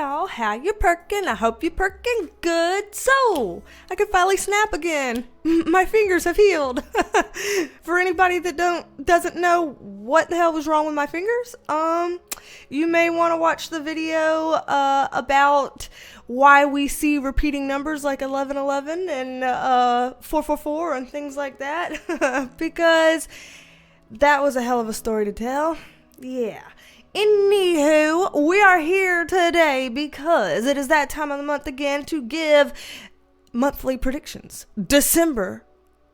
y'all, how you perking? I hope you perking good. So, I can finally snap again. My fingers have healed. For anybody that doesn't know what the hell was wrong with my fingers, you may want to watch the video about why we see repeating numbers like 1111 and 444 and things like that, because that was a hell of a story to tell. Yeah. Anywho, we are here today because it is that time of the month again to give monthly predictions. December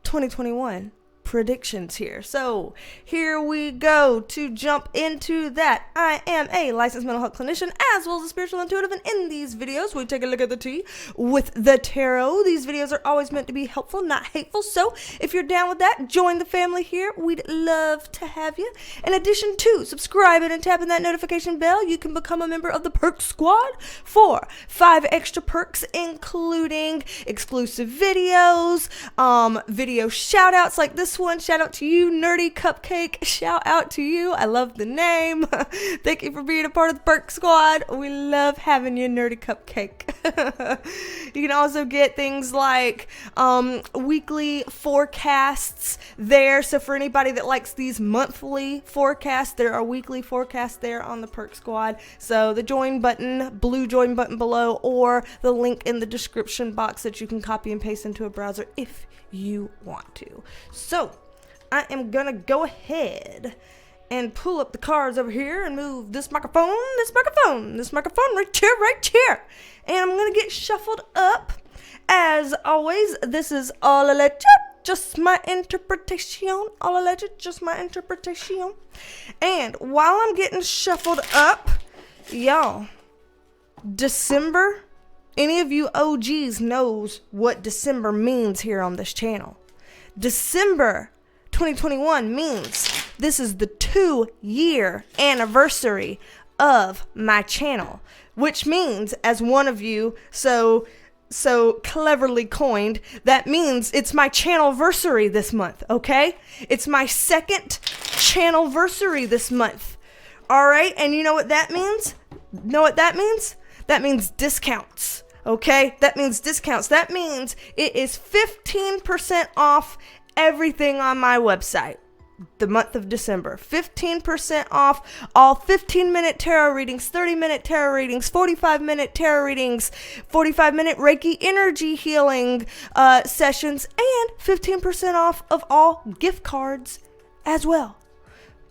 2021 predictions here. So here we go to jump into that. I am a licensed mental health clinician as well as a spiritual intuitive, and in these videos we take a look at the tea with the tarot. These videos are always meant to be helpful, not hateful. So if you're down with that, join the family here. We'd love to have you. In addition to subscribing and tapping that notification bell, you can become a member of the Perk Squad for 5 extra perks, including exclusive videos, video shout outs like this one. Shout out to you, Nerdy Cupcake. Shout out to you. I love the name. Thank you for being a part of the Perk Squad. We love having you, Nerdy Cupcake. You can also get things like weekly forecasts there. So for anybody that likes these monthly forecasts, there are weekly forecasts there on the Perk Squad. So the join button, blue join button below, or the link in the description box that you can copy and paste into a browser if you want to. So I am gonna go ahead and pull up the cards over here and move this microphone right here, and I'm gonna get shuffled up. As always, this is all alleged, just my interpretation, all alleged, just my interpretation. And while I'm getting shuffled up, y'all, December, any of you OGs knows what December means here on this channel. December 2021 means this is the 2-year anniversary of my channel, which means, as one of you so cleverly coined, that means it's my channelversary this month, okay? It's my second channelversary this month. All right, and you know what that means? Know what that means? That means discounts. Okay, that means discounts. That means it is 15% off everything on my website the month of December. 15% off all 15-minute tarot readings, 30-minute tarot readings, 45-minute tarot readings, 45-minute Reiki energy healing sessions, and 15% off of all gift cards as well.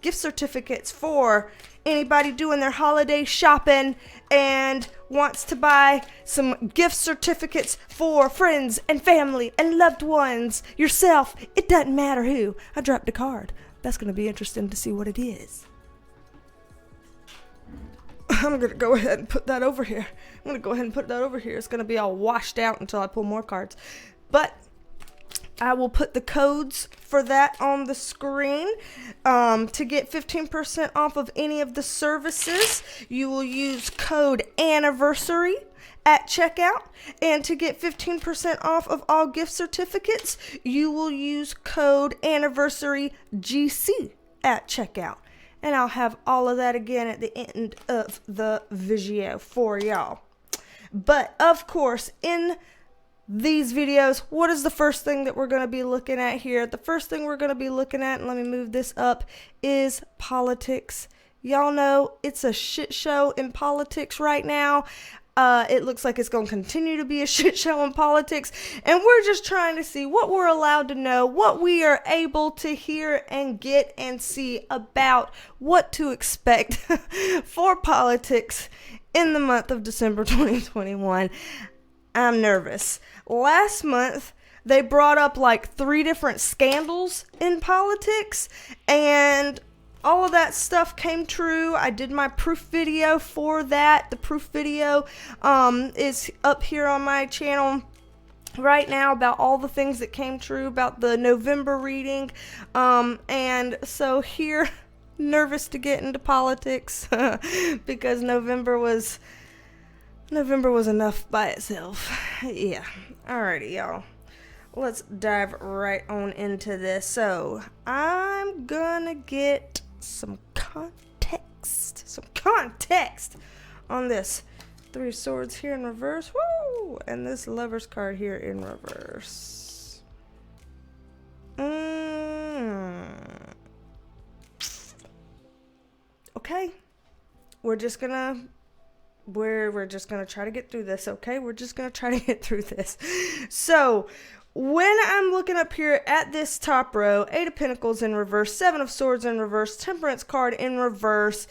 Gift certificates for anybody doing their holiday shopping and wants to buy some gift certificates for friends and family and loved ones, yourself. It doesn't matter who. I dropped a card. That's going to be interesting to see what it is. I'm going to go ahead and put that over here. It's going to be all washed out until I pull more cards. But I will put the codes for that on the screen. To get 15% off of any of the services, you will use code anniversary at checkout. And to get 15% off of all gift certificates, you will use code anniversary GC at checkout. And I'll have all of that again at the end of the video for y'all. But of course, in these videos, what is the first thing that we're going to be looking at here? The first thing we're going to be looking at, and let me move this up, is politics. Y'all know it's a shit show in politics right now. It looks like it's going to continue to be a shit show in politics, and we're just trying to see what we're allowed to know, what we are able to hear and get and see about what to expect for politics in the month of December 2021. I'm nervous. Last month, they brought up like 3 different scandals in politics, and all of that stuff came true. I did my proof video for that. The proof video is up here on my channel right now about all the things that came true about the November reading. And so here, nervous to get into politics because November was enough by itself. Yeah. Alrighty, y'all. Let's dive right on into this. So, I'm gonna get some context on this. Three of Swords here in reverse. Woo! And this Lover's card here in reverse. Okay. We're just gonna try to get through this, okay? We're just gonna try to get through this. So, when I'm looking up here at this top row, 8 of Pentacles in reverse, 7 of Swords in reverse, Temperance card in reverse,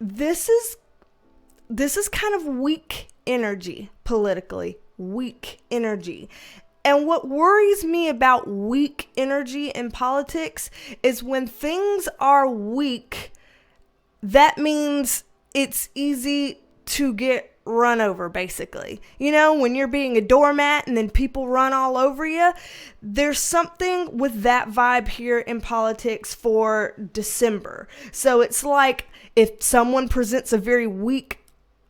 this is kind of weak energy, politically. Weak energy. And what worries me about weak energy in politics is when things are weak, that means it's easy to get run over, basically. You know, when you're being a doormat and then people run all over you, there's something with that vibe here in politics for December. So it's like if someone presents a very weak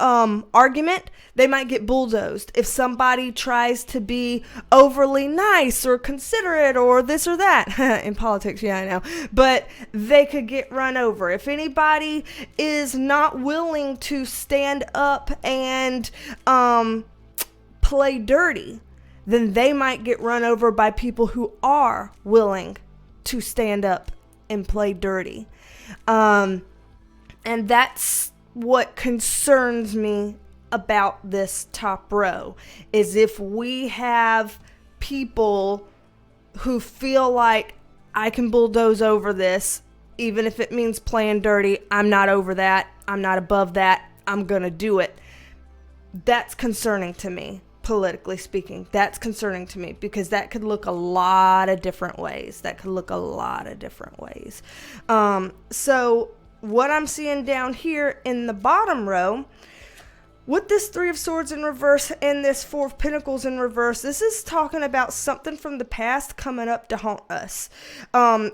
argument, they might get bulldozed. If somebody tries to be overly nice or considerate or this or that, in politics, yeah, I know, but they could get run over. If anybody is not willing to stand up and play dirty, then they might get run over by people who are willing to stand up and play dirty. And that's what concerns me about this top row, is if we have people who feel like I can bulldoze over this, even if it means playing dirty, I'm not over that, I'm not above that, I'm gonna do it. That's concerning to me, politically speaking. That's concerning to me because that could look a lot of different ways. So what I'm seeing down here in the bottom row, with this 3 of Swords in reverse and this 4 of Pentacles in reverse, this is talking about something from the past coming up to haunt us.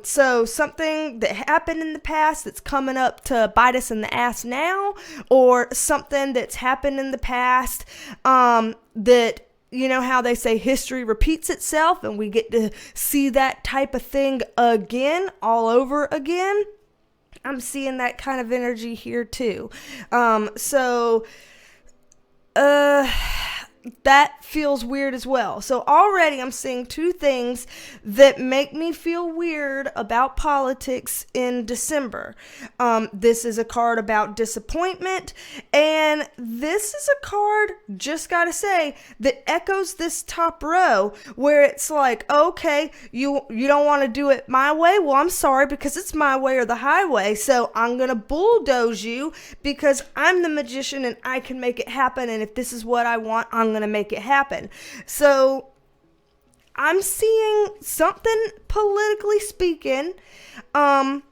So something that happened in the past that's coming up to bite us in the ass now, or something that's happened in the past that, you know how they say history repeats itself, and we get to see that type of thing again, all over again. I'm seeing that kind of energy here too. That feels weird as well. So already I'm seeing two things that make me feel weird about politics in December. This is a card about disappointment, and this is a card, just gotta say, that echoes this top row where it's like, okay, you don't want to do it my way? Well, I'm sorry, because it's my way or the highway, so I'm gonna bulldoze you because I'm the magician and I can make it happen, and if this is what I want, I'm gonna make it happen. So I'm seeing something, politically speaking, some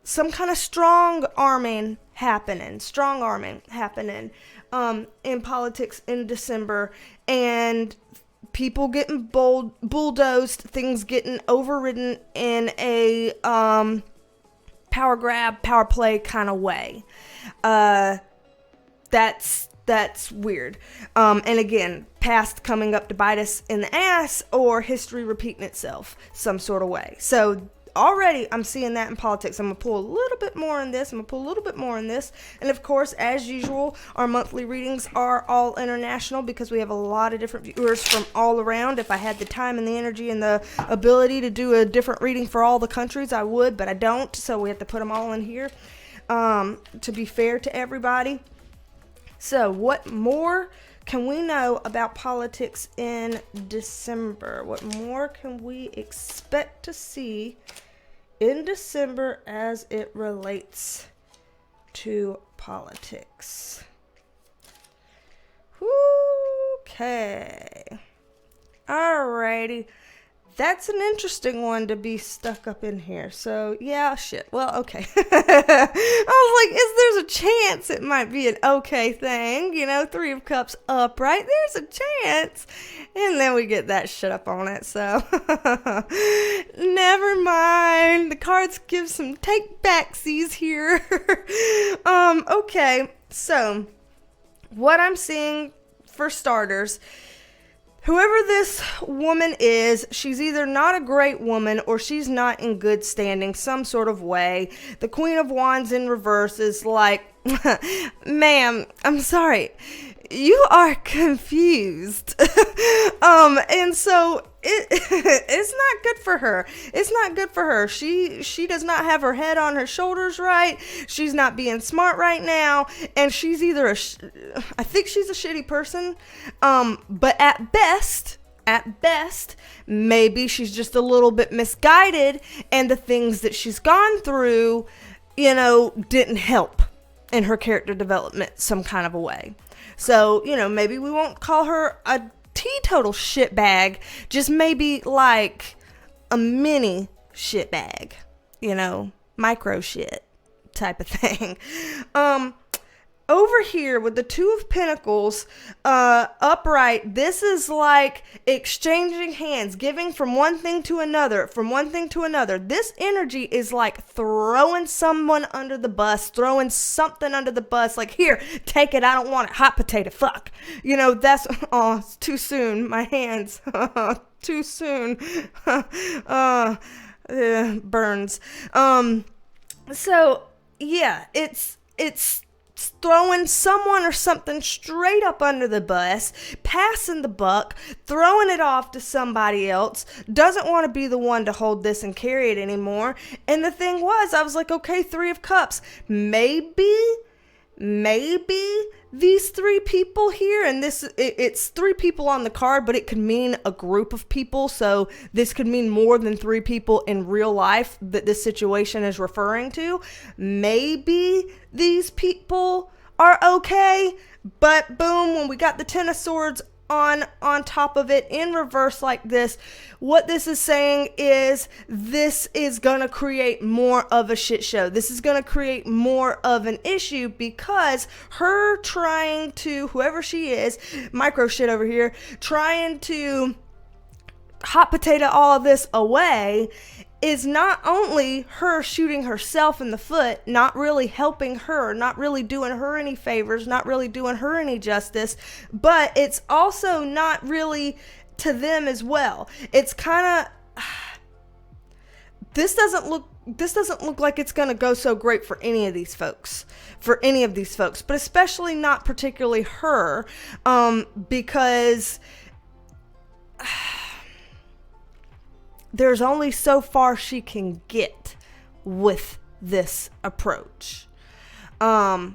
kind of strong arming happening in politics in December, and people getting bulldozed, things getting overridden in a power grab, power play kind of way. That's weird. And again, past coming up to bite us in the ass, or history repeating itself some sort of way. So already I'm seeing that in politics. I'm going to pull a little bit more in this. And of course, as usual, our monthly readings are all international because we have a lot of different viewers from all around. If I had the time and the energy and the ability to do a different reading for all the countries, I would, but I don't. So we have to put them all in here to be fair to everybody. So what more can we know about politics in December? What more can we expect to see in December as it relates to politics? Okay. Alrighty. That's an interesting one to be stuck up in here. So, yeah, shit. Well, okay. I was like, there's a chance it might be an okay thing. You know, 3 of Cups upright. There's a chance. And then we get that shit up on it. So, never mind. The cards give some take-backsies here. Okay. So, what I'm seeing for starters, whoever this woman is, she's either not a great woman or she's not in good standing some sort of way. The Queen of Wands in reverse is like, ma'am, I'm sorry, you are confused. And so it's not good for her. It's not good for her. She does not have her head on her shoulders right. She's not being smart right now, and she's either I think she's a shitty person. But at best, maybe she's just a little bit misguided, and the things that she's gone through, didn't help in her character development some kind of a way. So, maybe we won't call her a teetotal shitbag, just maybe like a mini shitbag, micro shit type of thing. Over here with the Two of Pentacles upright, this is like exchanging hands, giving from one thing to another, This energy is like throwing someone under the bus, throwing something under the bus, like, here, take it, I don't want it, hot potato, fuck. That's, it's too soon, my hands, too soon, burns. So, yeah, it's throwing someone or something straight up under the bus, passing the buck, throwing it off to somebody else, doesn't want to be the one to hold this and carry it anymore. And the thing was, I was like, okay, Three of Cups, maybe these three people here, and it's three people on the card, but it could mean a group of people, so this could mean more than three people in real life that this situation is referring to. Maybe these people are okay, but boom, when we got the Ten of Swords on top of it in reverse like this, what this is saying is this is gonna create more of a shit show. This is gonna create more of an issue because her trying to, whoever she is, micro shit over here, trying to hot potato all of this away is not only her shooting herself in the foot, not really helping her, not really doing her any favors, not really doing her any justice, but it's also not really to them as well. It's kind of, this doesn't look like it's going to go so great for any of these folks, but especially not particularly her, because there's only so far she can get with this approach. And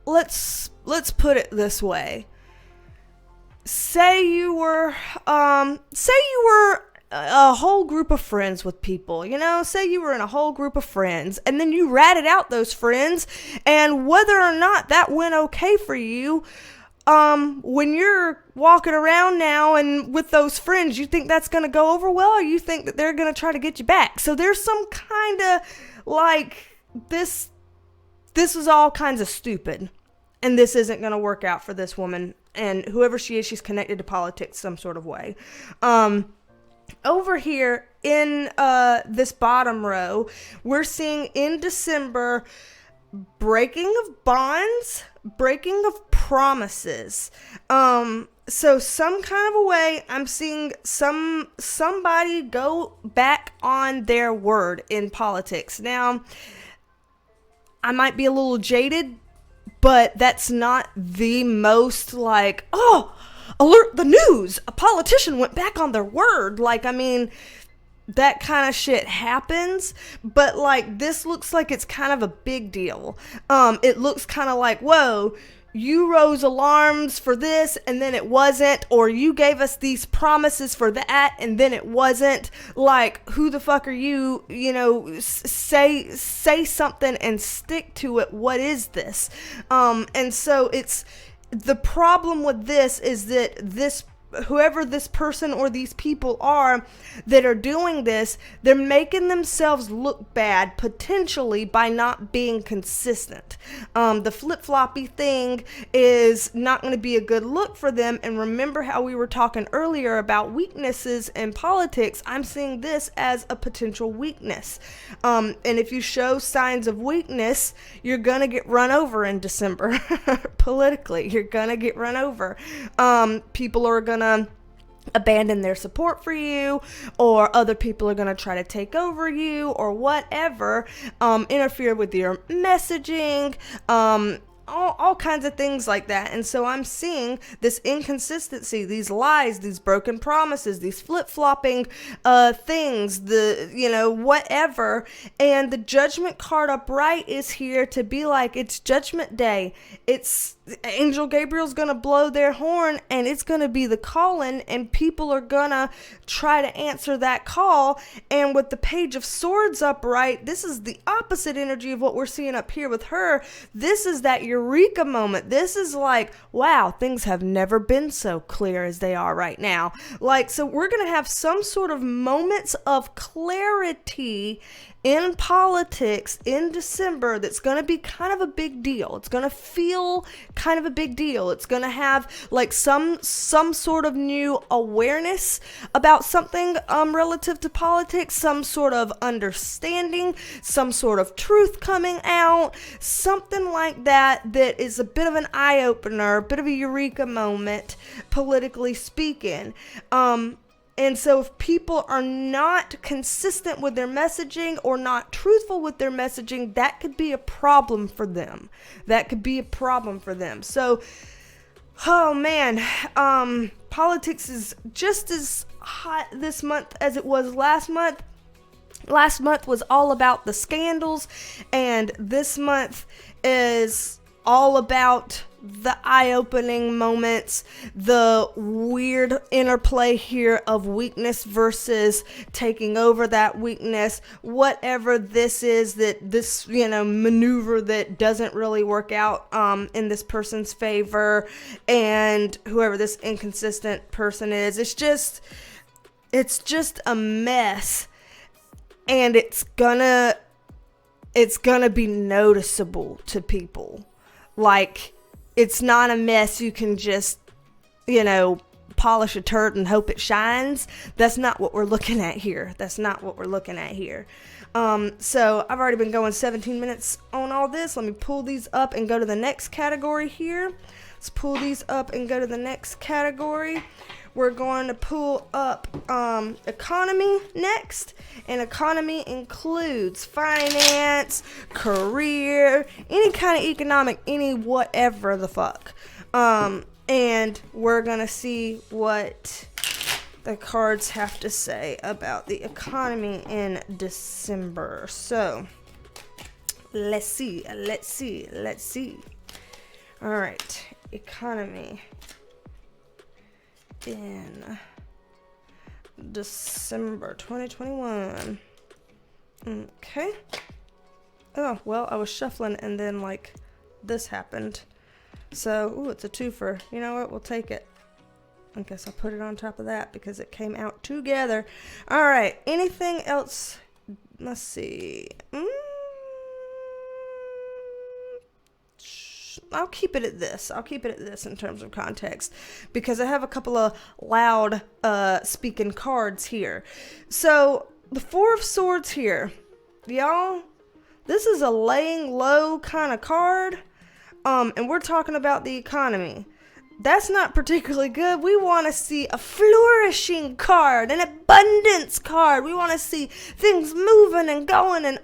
let's put it this way. Say you were a whole group of friends with people, say you were in a whole group of friends, and then you ratted out those friends, and whether or not that went okay for you, when you're walking around now and with those friends, you think that's going to go over well, or you think that they're going to try to get you back. So there's some kind of like this is all kinds of stupid, and this isn't going to work out for this woman, and whoever she is, she's connected to politics some sort of way. Over here in this bottom row, we're seeing in December breaking of bonds, breaking of promises. So some kind of a way, I'm seeing somebody go back on their word in politics. Now, I might be a little jaded, but that's not the most like, oh, alert the news, a politician went back on their word. Like, I mean, that kind of shit happens, but like this looks like it's kind of a big deal. It looks kind of like, whoa, you rose alarms for this and then it wasn't, or you gave us these promises for that and then it wasn't. Like, who the fuck are you? Say something and stick to it. What is this? And so it's the problem with this is that this whoever this person or these people are that are doing this, they're making themselves look bad potentially by not being consistent. The flip-floppy thing is not going to be a good look for them. And remember how we were talking earlier about weaknesses in politics? I'm seeing this as a potential weakness. And if you show signs of weakness, you're going to get run over in December. Politically, you're going to get run over. People are going to abandon their support for you, or other people are going to try to take over you, or whatever, interfere with your messaging, all kinds of things like that. And so I'm seeing this inconsistency, these lies, these broken promises, these flip-flopping things, whatever. And the Judgment card upright is here to be like, it's Judgment Day. It's Angel Gabriel's gonna blow their horn, and it's gonna be the calling, and people are gonna try to answer that call. And with the Page of Swords upright, this is the opposite energy of what we're seeing up here with her. This is that eureka moment. This is like, wow, things have never been so clear as they are right now. Like, so we're gonna have some sort of moments of clarity in politics in December that's going to be kind of a big deal. It's going to feel kind of a big deal. It's going to have like some sort of new awareness about something relative to politics, some sort of understanding, some sort of truth coming out, something like that is a bit of an eye-opener, a bit of a eureka moment, politically speaking. And so if people are not consistent with their messaging or not truthful with their messaging, that could be a problem for them. So, oh man, politics is just as hot this month as it was last month. Last month was all about the scandals, and this month is all about the eye-opening moments, the weird interplay here of weakness versus taking over that weakness, whatever this is, this maneuver that doesn't really work out in this person's favor, and whoever this inconsistent person is, it's just a mess, and it's gonna be noticeable to people. Like, it's not a mess you can just, polish a turd and hope it shines. That's not what we're looking at here. So I've already been going 17 minutes on all this. Let me pull these up and go to the next category here. Let's pull these up and go to the next category. We're going to pull up economy next, and economy includes finance, career, any kind of economic, any whatever the fuck. And we're going to see what the cards have to say about the economy in December. So, let's see. All right, economy in December 2021. Okay. Oh, well, I was shuffling and then this happened. So, ooh, it's a twofer. You know what? We'll take it. I guess I'll put it on top of that because it came out together. All right. Anything else? Let's see. I'll keep it at this in terms of context, because I have a couple of loud speaking cards here. So the Four of Swords here, y'all, this is a laying low kind of card, and we're talking about the economy. That's not particularly good. We want to see a flourishing card, an abundance card. We want to see things moving and going and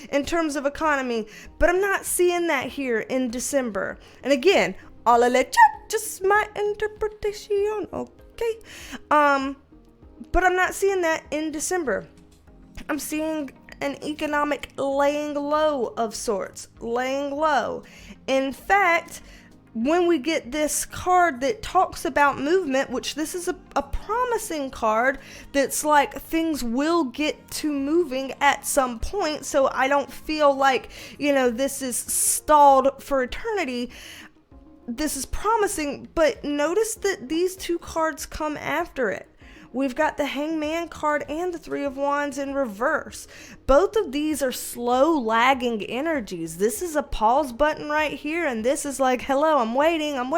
in terms of economy. But I'm not seeing that here in December. And again, I'll let you, just my interpretation, okay? But I'm not seeing that in December. I'm seeing an economic laying low of sorts, laying low. In fact, when we get this card that talks about movement, which this is a promising card that's like things will get to moving at some point, so I don't feel like, this is stalled for eternity. this is promising, but notice that these two cards come after it. We've got the Hangman card and the Three of Wands in reverse. Both of these are slow, lagging energies. This is a pause button right here, and this is like, hello, I'm waiting. You know,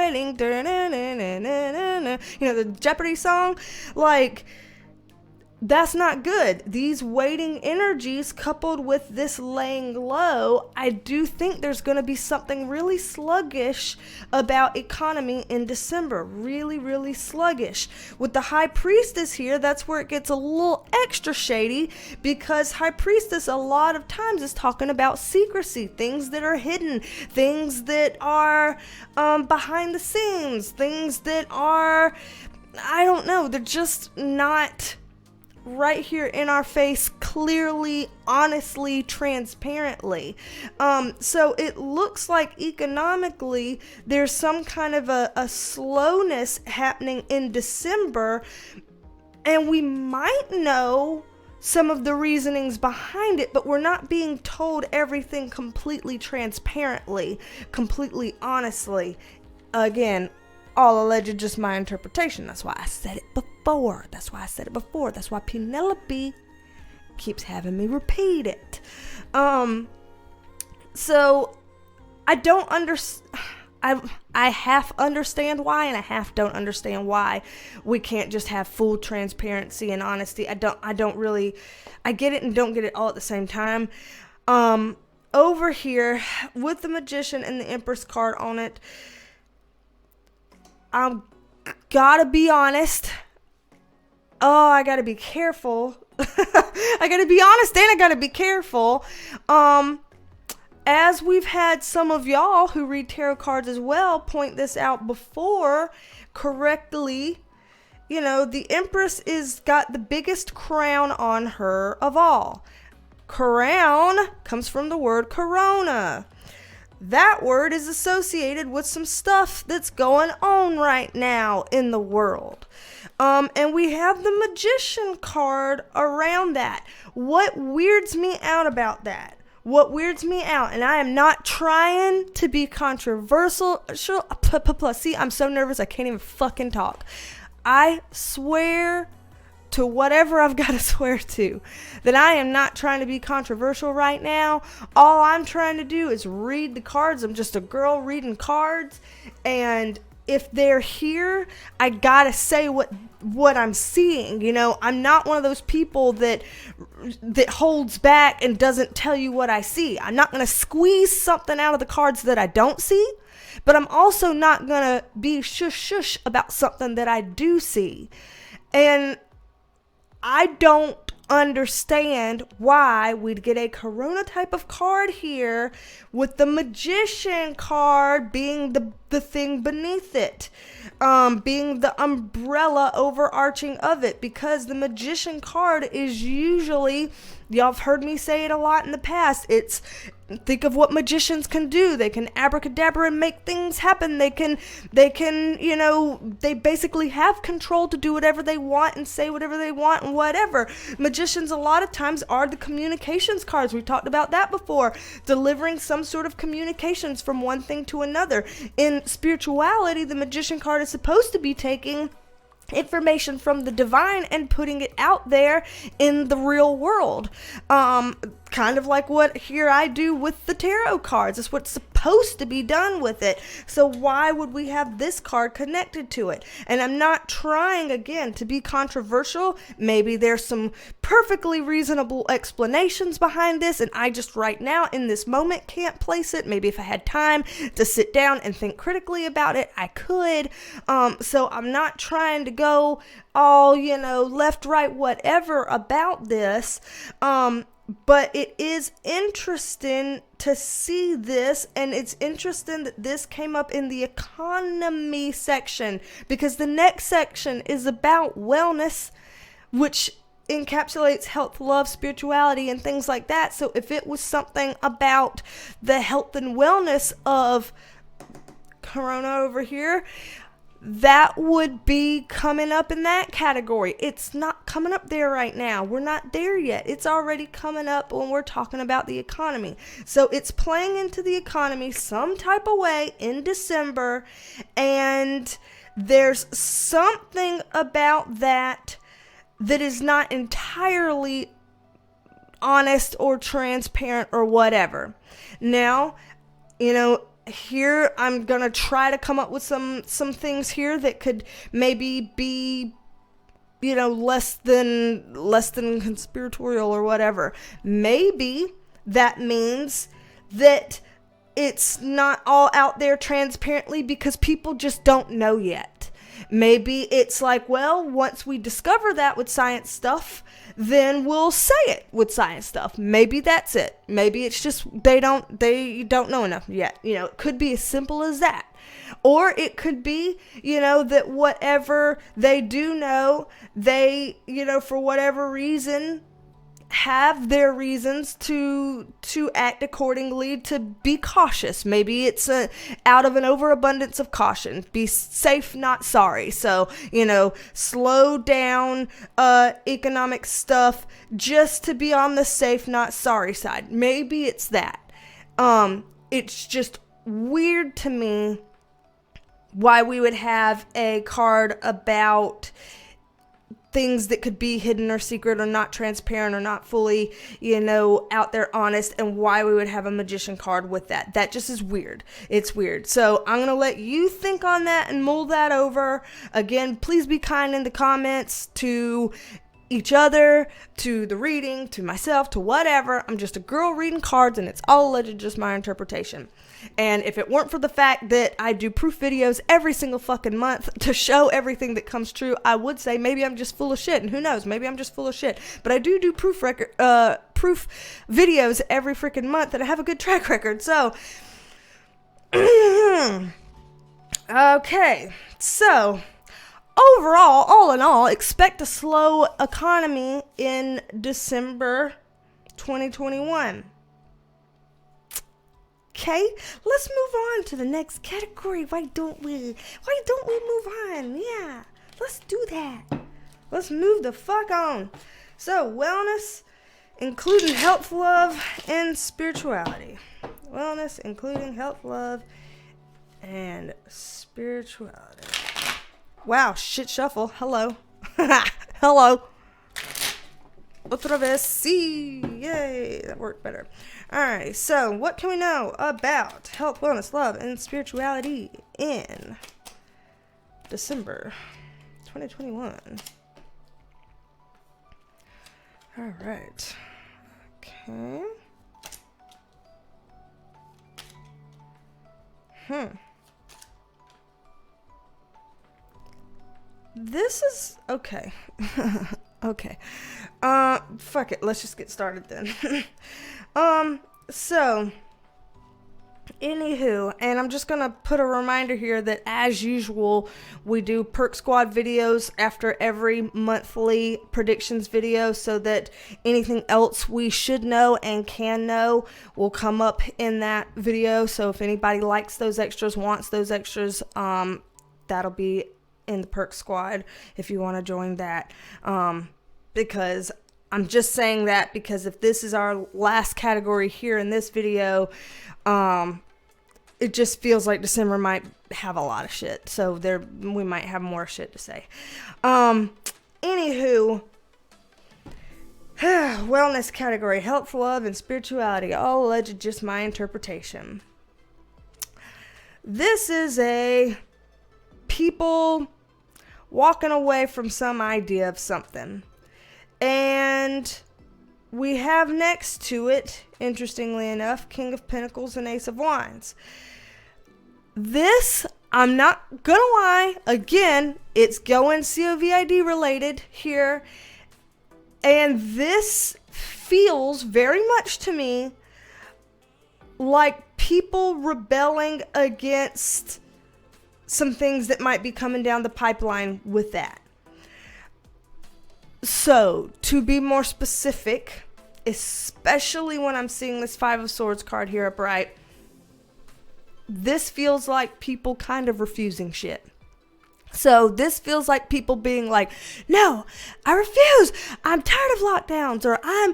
the Jeopardy song? Like, that's not good. These waiting energies coupled with this laying low, I do think there's going to be something really sluggish about economy in December. Really, really sluggish. With the High Priestess here, that's where it gets a little extra shady, because High Priestess a lot of times is talking about secrecy, things that are hidden, things that are behind the scenes, things that are, I don't know, they're just not right here in our face, clearly, honestly, transparently. So it looks like economically there's some kind of a slowness happening in December, and we might know some of the reasonings behind it, but we're not being told everything completely transparently, completely honestly. Again, all alleged, just my interpretation. That's why I said it before. That's why Penelope keeps having me repeat it. So I don't understand. I half understand why, and I half don't understand why we can't just have full transparency and honesty. I don't really, I get it and don't get it all at the same time. Over here with the Magician and the Empress card on it, I'm gotta be honest. Oh, I gotta be careful. I gotta be honest and I gotta be careful. As we've had some of y'all who read tarot cards as well point this out before correctly, you know, the Empress is got the biggest crown on her of all. Crown comes from the word corona. That word is associated with some stuff that's going on right now in the world. And we have the Magician card around that. What weirds me out about that? What weirds me out, and I am not trying to be controversial. See, I'm so nervous I can't even fucking talk. I swear to whatever I've got to swear to that I am not trying to be controversial right now. All I'm trying to do is read the cards. I'm just a girl reading cards, and if they're here, I gotta say what I'm seeing. You know, I'm not one of those people that holds back and doesn't tell you what I see. I'm not gonna squeeze something out of the cards that I don't see, but I'm also not gonna be shush about something that I do see. And I don't understand why we'd get a Corona type of card here with the Magician card being the thing beneath it, being the umbrella overarching of it, because the Magician card is usually, y'all have heard me say it a lot in the past, it's, think of what magicians can do. They can abracadabra and make things happen. They can, you know, they basically have control to do whatever they want and say whatever they want and whatever. Magicians a lot of times are the communications cards. We talked about that before. Delivering some sort of communications from one thing to another. In spirituality, the Magician card is supposed to be taking information from the divine and putting it out there in the real world. Kind of like what here I do with the tarot cards. It's what's supposed to be done with it. So why would we have this card connected to it? And I'm not trying, again, to be controversial. Maybe there's some perfectly reasonable explanations behind this, and I just right now in this moment can't place it. Maybe if I had time to sit down and think critically about it, I could. So I'm not trying to go all, you know, left, right, whatever about this. But it is interesting to see this, and it's interesting that this came up in the economy section, because the next section is about wellness, which encapsulates health, love, spirituality, and things like that. So if it was something about the health and wellness of Corona over here, that would be coming up in that category. It's not coming up there right now. We're not there yet. It's already coming up when we're talking about the economy. So it's playing into the economy some type of way in December, and there's something about that is not entirely honest or transparent or whatever. Now, here I'm going to try to come up with some things here that could maybe be, less than conspiratorial or whatever. Maybe that means that it's not all out there transparently because people just don't know yet. Maybe it's like, well, once we discover that with science stuff, then we'll say it with science stuff. Maybe that's it. Maybe it's just they don't know enough yet. It could be as simple as that. Or it could be, that whatever they do know, they, for whatever reason, have their reasons to act accordingly, to be cautious. Maybe it's out of an overabundance of caution. Be safe, not sorry. So, slow down economic stuff just to be on the safe, not sorry side. Maybe it's that. It's just weird to me why we would have a card about things that could be hidden or secret or not transparent or not fully, out there honest, and why we would have a magician card with that. That just is weird. It's weird. So I'm going to let you think on that and mull that over. Again, please be kind in the comments to each other, to the reading, to myself, to whatever. I'm just a girl reading cards, and it's all alleged, just my interpretation. And if it weren't for the fact that I do proof videos every single fucking month to show everything that comes true, I would say maybe I'm just full of shit. And who knows? Maybe I'm just full of shit. But I do proof videos every freaking month, and I have a good track record. So, okay. So, overall, all in all, expect a slow economy in December 2021. Okay, let's move on to the next category. Why don't we move on? Yeah, let's do that. Let's move the fuck on. So, wellness, including health, love, and spirituality. Wellness, including health, love, and spirituality. Wow, shit shuffle. Hello. Hello. Otra vez. Sí. Yay. That worked better. Alright, so what can we know about health, wellness, love, and spirituality in December 2021? Alright. Okay. This is okay. Okay. Fuck it. Let's just get started then. So, anywho, and I'm just gonna put a reminder here that as usual, we do Perk Squad videos after every monthly predictions video, so that anything else we should know and can know will come up in that video. So if anybody likes those extras, wants those extras, that'll be in the Perk Squad if you want to join that. Because I'm just saying that because if this is our last category here in this video, it just feels like December might have a lot of shit. So we might have more shit to say. Anywho, wellness category, health, love, and spirituality, all alleged, just my interpretation. This is a people walking away from some idea of something. And we have next to it, interestingly enough, King of Pentacles and Ace of Wands. This, I'm not gonna lie, again, it's going COVID related here. And this feels very much to me like people rebelling against some things that might be coming down the pipeline with that. So, to be more specific, especially when I'm seeing this Five of Swords card here upright, this feels like people kind of refusing shit. So this feels like people being like, no, I refuse. I'm tired of lockdowns. Or I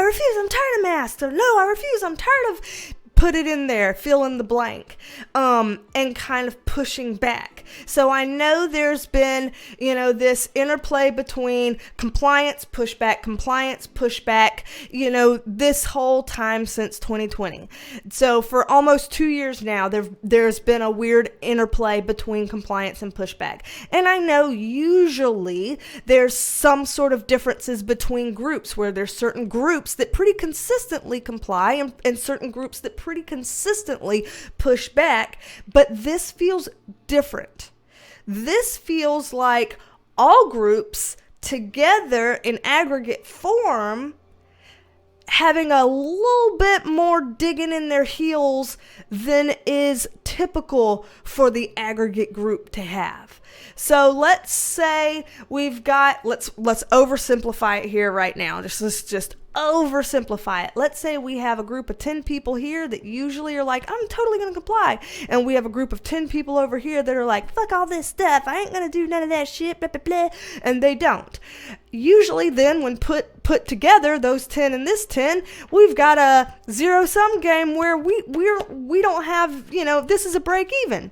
refuse. I'm tired of masks. Or no, I refuse. I'm tired of, put it in there, fill in the blank, and kind of pushing back. So I know there's been, this interplay between compliance, pushback, this whole time since 2020. So for almost 2 years now, there's been a weird interplay between compliance and pushback. And I know usually there's some sort of differences between groups where there's certain groups that pretty consistently comply and certain groups that pretty consistently push back, but this feels different. This feels like all groups together in aggregate form having a little bit more digging in their heels than is typical for the aggregate group to have. So let's say we've got, let's oversimplify it here right now. Let's just oversimplify it. Let's say we have a group of 10 people here that usually are like, I'm totally going to comply. And we have a group of 10 people over here that are like, fuck all this stuff. I ain't going to do none of that shit, blah, blah, blah. And they don't. Usually then when put together, those 10 and this 10, we've got a zero-sum game where we don't have, this is a break even.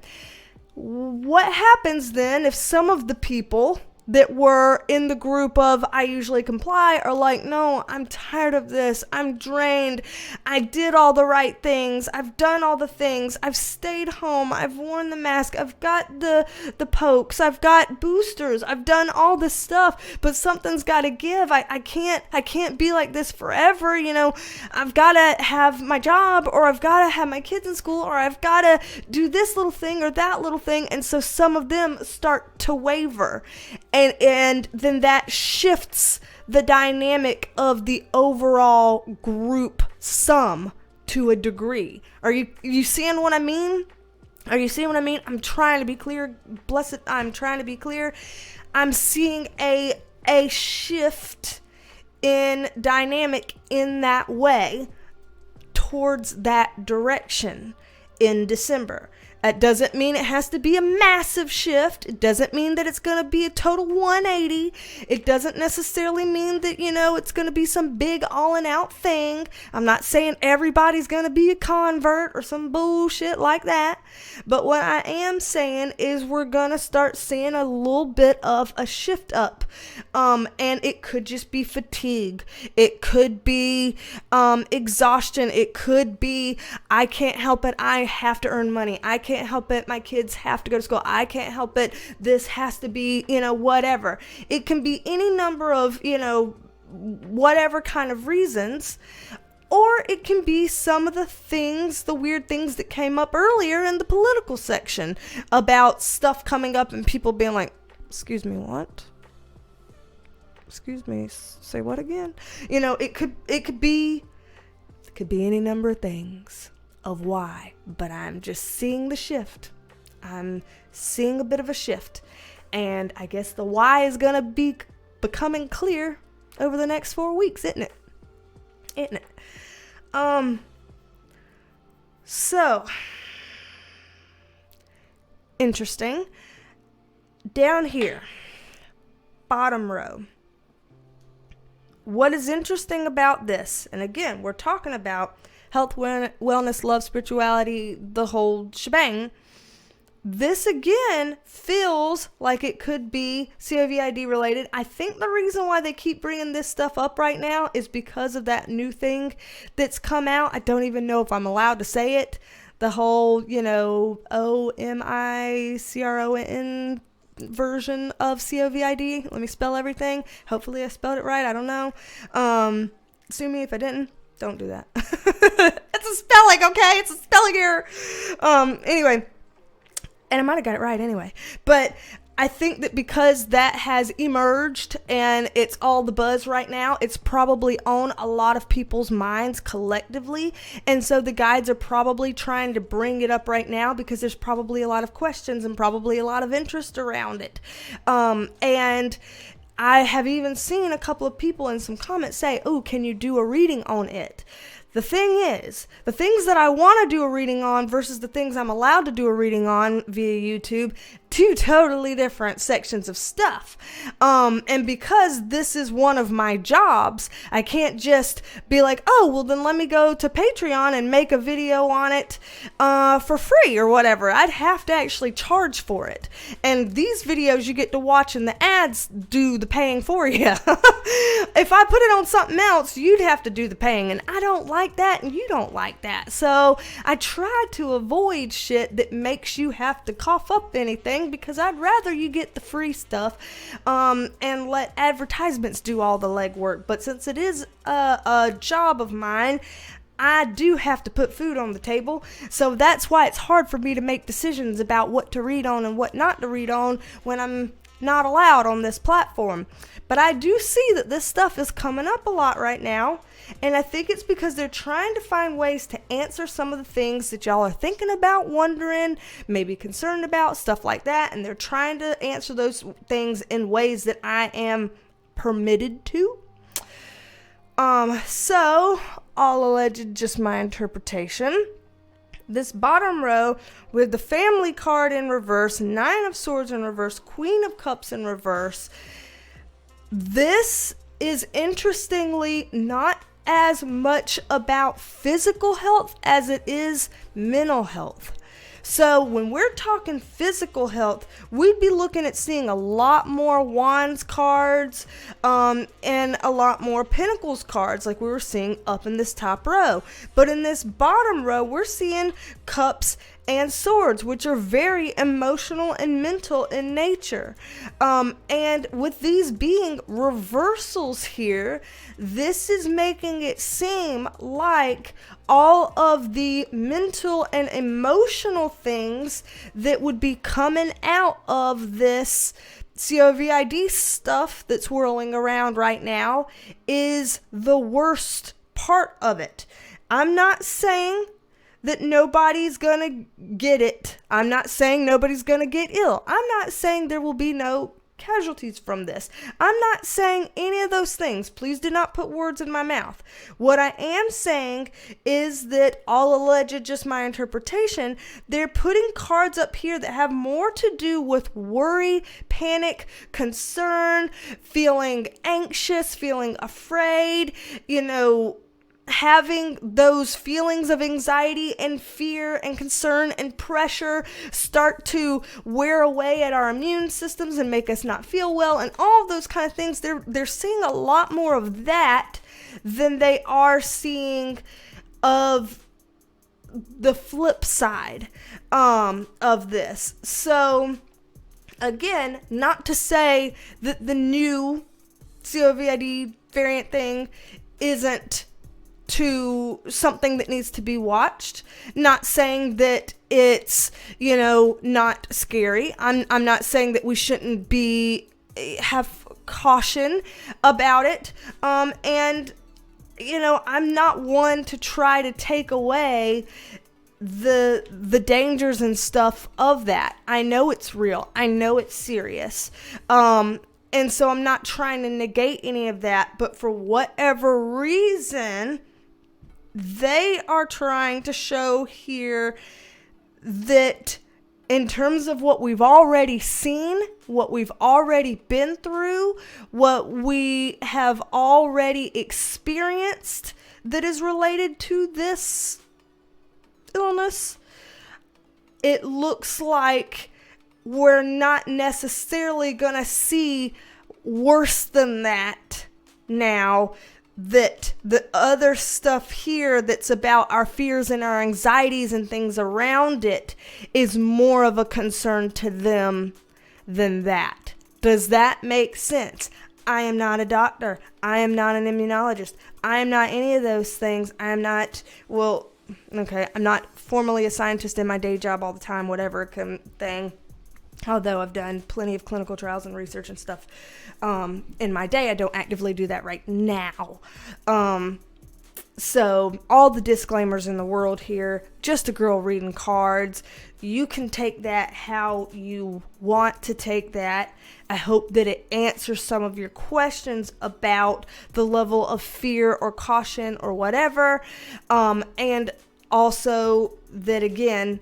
What happens then if some of the people that were in the group of I usually comply are like, no, I'm tired of this. I'm drained. I did all the right things. I've done all the things. I've stayed home. I've worn the mask. I've got the pokes. I've got boosters. I've done all this stuff, but something's got to give. I can't be like this forever. I've got to have my job, or I've got to have my kids in school, or I've got to do this little thing or that little thing. And so some of them start to waver. And then that shifts the dynamic of the overall group sum to a degree. Are you seeing what I mean? Are you seeing what I mean? I'm trying to be clear. I'm trying to be clear. I'm seeing a shift in dynamic in that way towards that direction in December. That doesn't mean it has to be a massive shift. It doesn't mean that it's going to be a total 180. It doesn't necessarily mean that, it's going to be some big all and out thing. I'm not saying everybody's going to be a convert or some bullshit like that. But what I am saying is we're going to start seeing a little bit of a shift up. And it could just be fatigue. It could be exhaustion. It could be, I can't help it. I have to earn money. I can't help it. My kids have to go to school. I can't help it. This has to be, whatever. It can be any number of, whatever kind of reasons. Or it can be some of the weird things that came up earlier in the political section about stuff coming up and people being like, excuse me, what? Excuse me, say what again? It could be any number of things of why, but I'm just seeing the shift. I'm seeing a bit of a shift, and I guess the why is gonna be becoming clear over the next 4 weeks, isn't it? So interesting. Down here, bottom row. What is interesting about this, and again, we're talking about health, wellness, love, spirituality, the whole shebang. This again feels like it could be COVID related. I think the reason why they keep bringing this stuff up right now is because of that new thing that's come out. I don't even know if I'm allowed to say it. The whole, OMICRON version of COVID. Let me spell everything. Hopefully I spelled it right. I don't know. Sue me if I didn't. Don't do that. It's a spelling, okay? It's a spelling error. Anyway, and I might have got it right anyway. But I think that because that has emerged and it's all the buzz right now, it's probably on a lot of people's minds collectively. And so the guides are probably trying to bring it up right now because there's probably a lot of questions and probably a lot of interest around it. And I have even seen a couple of people in some comments say, oh, can you do a reading on it? The thing is, the things that I want to do a reading on versus the things I'm allowed to do a reading on via YouTube two totally different sections of stuff. And because this is one of my jobs, I can't just be like, oh, well then let me go to Patreon and make a video on it for free or whatever. I'd have to actually charge for it. And these videos you get to watch and the ads do the paying for you. If I put it on something else, you'd have to do the paying, and I don't like that and you don't like that. So I try to avoid shit that makes you have to cough up anything, because I'd rather you get the free stuff and let advertisements do all the legwork. But since it is a job of mine, I do have to put food on the table, so that's why it's hard for me to make decisions about what to read on and what not to read on when I'm not allowed on this platform. But I do see that this stuff is coming up a lot right now, and I think it's because they're trying to find ways to answer some of the things that y'all are thinking about, wondering, maybe concerned about, stuff like that, and they're trying to answer those things in ways that I am permitted to. So, all alleged, just my interpretation. This bottom row with the family card in reverse, 9 of Swords in reverse, Queen of Cups in reverse. This is interestingly not as much about physical health as it is mental health. So when we're talking physical health, we'd be looking at seeing a lot more Wands cards and a lot more Pentacles cards like we were seeing up in this top row. But in this bottom row, we're seeing Cups and Swords, which are very emotional and mental in nature. And with these being reversals here, this is making it seem like all of the mental and emotional things that would be coming out of this COVID stuff that's swirling around right now is the worst part of it. I'm not saying that nobody's gonna get it. I'm not saying nobody's gonna get ill. I'm not saying there will be no casualties from this. I'm not saying any of those things. Please do not put words in my mouth. What I am saying is that, all alleged, just my interpretation, they're putting cards up here that have more to do with worry, panic, concern, feeling anxious, feeling afraid, having those feelings of anxiety and fear and concern and pressure start to wear away at our immune systems and make us not feel well, and all of those kind of things. They're seeing a lot more of that than they are seeing of the flip side of this. So again, not to say that the new COVID variant thing isn't to something that needs to be watched. Not saying that it's, not scary. I'm not saying that we shouldn't have caution about it. And I'm not one to try to take away the dangers and stuff of that. I know it's real. I know it's serious. And so I'm not trying to negate any of that, but for whatever reason, they are trying to show here that in terms of what we've already seen, what we've already been through, what we have already experienced that is related to this illness, it looks like we're not necessarily gonna see worse than that now. That the other stuff here that's about our fears and our anxieties and things around it is more of a concern to them than that. Does that make sense? I am not a doctor. I am not an immunologist. I am not any of those things. I am not, I'm not formally a scientist in my day job all the time, whatever thing. Although I've done plenty of clinical trials and research and stuff in my day, I don't actively do that right now. So all the disclaimers in the world here, just a girl reading cards. You can take that how you want to take that. I hope that it answers some of your questions about the level of fear or caution or whatever. And also that, again,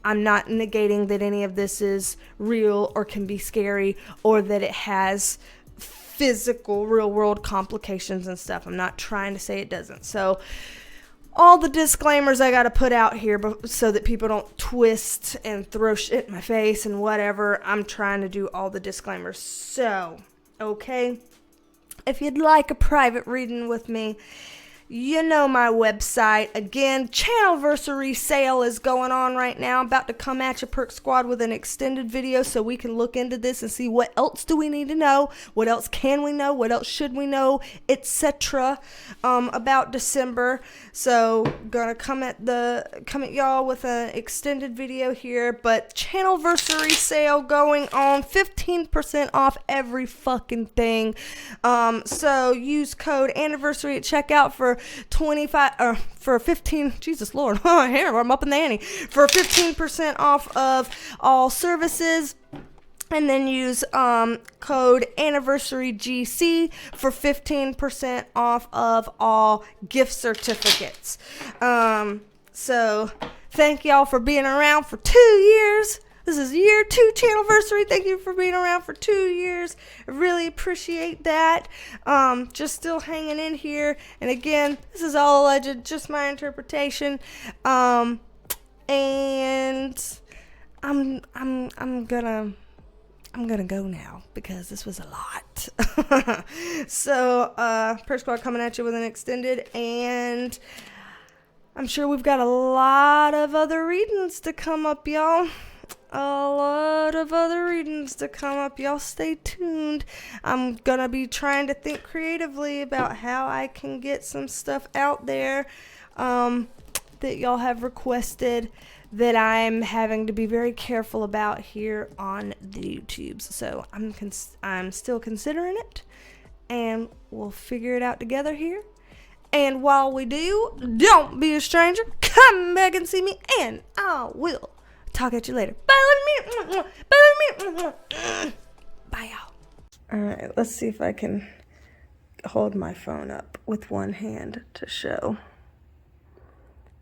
I'm not negating that any of this is real or can be scary or that it has physical, real world complications and stuff. I'm not trying to say it doesn't. So all the disclaimers I got to put out here so that people don't twist and throw shit in my face and whatever. I'm trying to do all the disclaimers. So, okay, if you'd like a private reading with me, you know my website. Again, Channelversary Sale is going on right now. I'm about to come at you, Perk Squad, with an extended video so we can look into this and see what else do we need to know, what else can we know, what else should we know, etc. About December. So, gonna come at y'all with an extended video here. But Channelversary Sale going on, 15% off every fucking thing. So use code anniversary at checkout for 15, Jesus Lord, here I'm up in the ante, for 15% off of all services, and then use code anniversarygc for 15% off of all gift certificates. So thank y'all for being around for 2 years. This is year 2 Channelversary. Thank you for being around for 2 years. I really appreciate that. Just still hanging in here. And again, this is all alleged, just my interpretation. And I'm gonna go now because this was a lot. So, Perk Squad coming at you with an extended, and I'm sure we've got a lot of other readings to come up, y'all. Y'all stay tuned. I'm gonna be trying to think creatively about how I can get some stuff out there that y'all have requested that I'm having to be very careful about here on the YouTubes. So I'm still considering it, and we'll figure it out together here. And while we do, don't be a stranger. Come back and see me, and I will talk at you later. Bye, y'all. Alright, let's see if I can hold my phone up with one hand to show.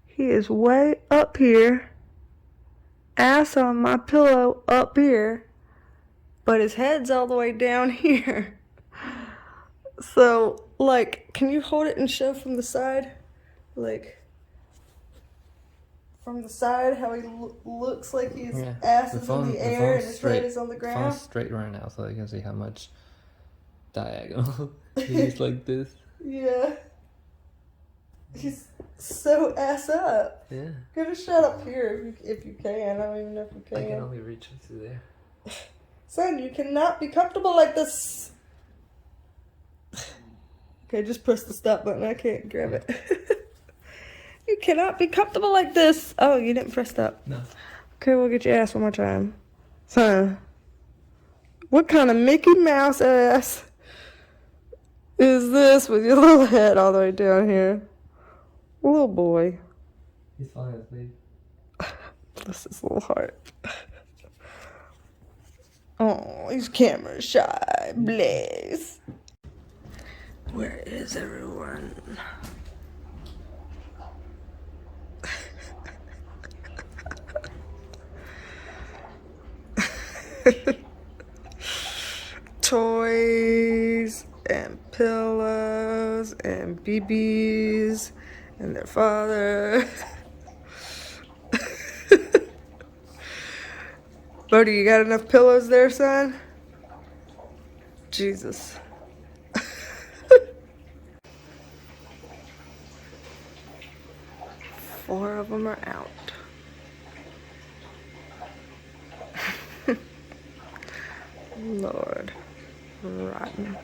He is way up here, ass on my pillow up here, but his head's all the way down here. So, like, can you hold it and show from the side? Like, from the side, how he looks like his ass is in the air and his head is on the ground. The phone's straight right now, so you can see how much diagonal he's like this. Yeah. He's so ass up. Yeah. Get a shot up here if you can. I don't even know if you can. I can only reach up to there. Son, you cannot be comfortable like this. Okay, just press the stop button. I can't grab it. You cannot be comfortable like this. Oh, you didn't press stop. No. Okay, we'll get your ass one more time. Son, what kind of Mickey Mouse ass is this with your little head all the way down here? Little boy. He's falling asleep. Bless his little heart. Oh, he's camera shy. Bless. Where is everyone? Toys and pillows and BBs and their father. Bodie, you got enough pillows there, son? Jesus. 4 of them are out. Lord. Rotten.